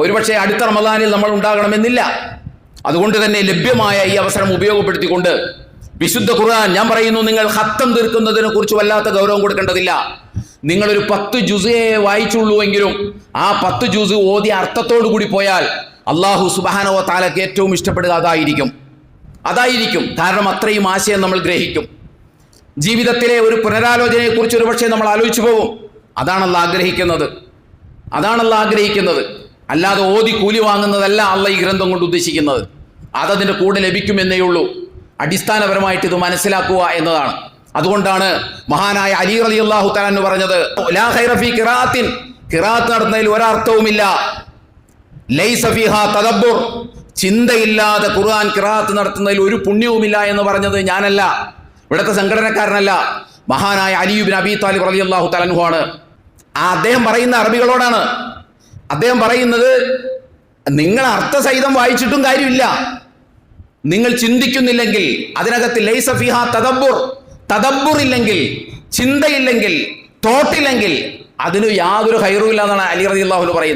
ഒരുപക്ഷെ അടുത്ത റമദാനിൽ നമ്മൾ ഉണ്ടാകണമെന്നില്ല. അതുകൊണ്ട് തന്നെ ലഭ്യമായ ഈ അവസരം ഉപയോഗപ്പെടുത്തിക്കൊണ്ട് വിശുദ്ധ ഖുർആൻ, ഞാൻ പറയുന്നു, നിങ്ങൾ ഖത്തം തീർക്കുന്നതിനെ കുറിച്ച് വല്ലാത്ത ഗൗരവം കൊടുക്കേണ്ടതില്ല. നിങ്ങളൊരു 10 ജുസേ വായിച്ചുള്ളൂ എങ്കിലും ആ 10 ജുസ് ഓതി അർത്ഥത്തോടു കൂടി പോയാൽ അള്ളാഹു സുബ്ഹാനഹു വ തആലക്ക് ഏറ്റവും ഇഷ്ടപ്പെടുക അതായിരിക്കും. കാരണം അത്രയും ആശയം നമ്മൾ ഗ്രഹിക്കും. ജീവിതത്തിലെ ഒരു പുനരാലോചനയെക്കുറിച്ച് ഒരുപക്ഷെ നമ്മൾ ആലോചിച്ചു പോകും. അതാണല്ലോ ആഗ്രഹിക്കുന്നത്. അല്ലാതെ ഓതി കൂലി വാങ്ങുന്നതല്ല അള്ളാഹ് ഈ ഗ്രന്ഥം കൊണ്ട് ഉദ്ദേശിക്കുന്നത്. അതതിൻ്റെ കൂടെ ലഭിക്കുമെന്നേ ഉള്ളൂ. അടിസ്ഥാനപരമായിട്ട് ഇത് മനസ്സിലാക്കുക എന്നതാണ്. അതുകൊണ്ടാണ് മഹാനായ അലി റളിയല്ലാഹു തആല അൻഹു പറഞ്ഞത്, ലാ ഖൈറ ഫീ ഖിറാഅത്തിൻ, ഖിറാഅത്ത് നടത്തുന്നതിൽ ഒരർത്ഥവുമില്ല. ലൈസ ഫീഹാ തദബ്ബുർ, ചിന്തയില്ലാതെ ഖുർആൻ ഖിറാഅത്ത് നടത്തുന്നതിൽ ഒരു പുണ്യവുമില്ല എന്ന് പറഞ്ഞത് ഞാനല്ല, ഇവിടുത്തെ സംഘടനക്കാരനല്ല, മഹാനായ അലി ഇബ്നു അബീ ത്വാലിബ് റളിയല്ലാഹു തആല അൻഹു ആണ്. അദ്ദേഹം പറയുന്ന അറബികളോടാണ്. അദ്ദേഹം പറയുന്നത്, നിങ്ങൾ അർത്ഥസഹിതം വായിച്ചിട്ടും കാര്യമില്ല. നിങ്ങൾ ചിന്തിക്കുന്നില്ലെങ്കിൽ, അതിനകത്ത് ലൈസ ഫീഹാ തദബ്ബുർ ഇല്ലെങ്കിൽ, ചിന്തയില്ലെങ്കിൽ, തോട്ടില്ലെങ്കിൽ അതിന് യാതൊരു ഖൈറും ഇല്ല എന്നാണ് അലി റളിയല്ലാഹു അൻഹു പറയുന്നത്.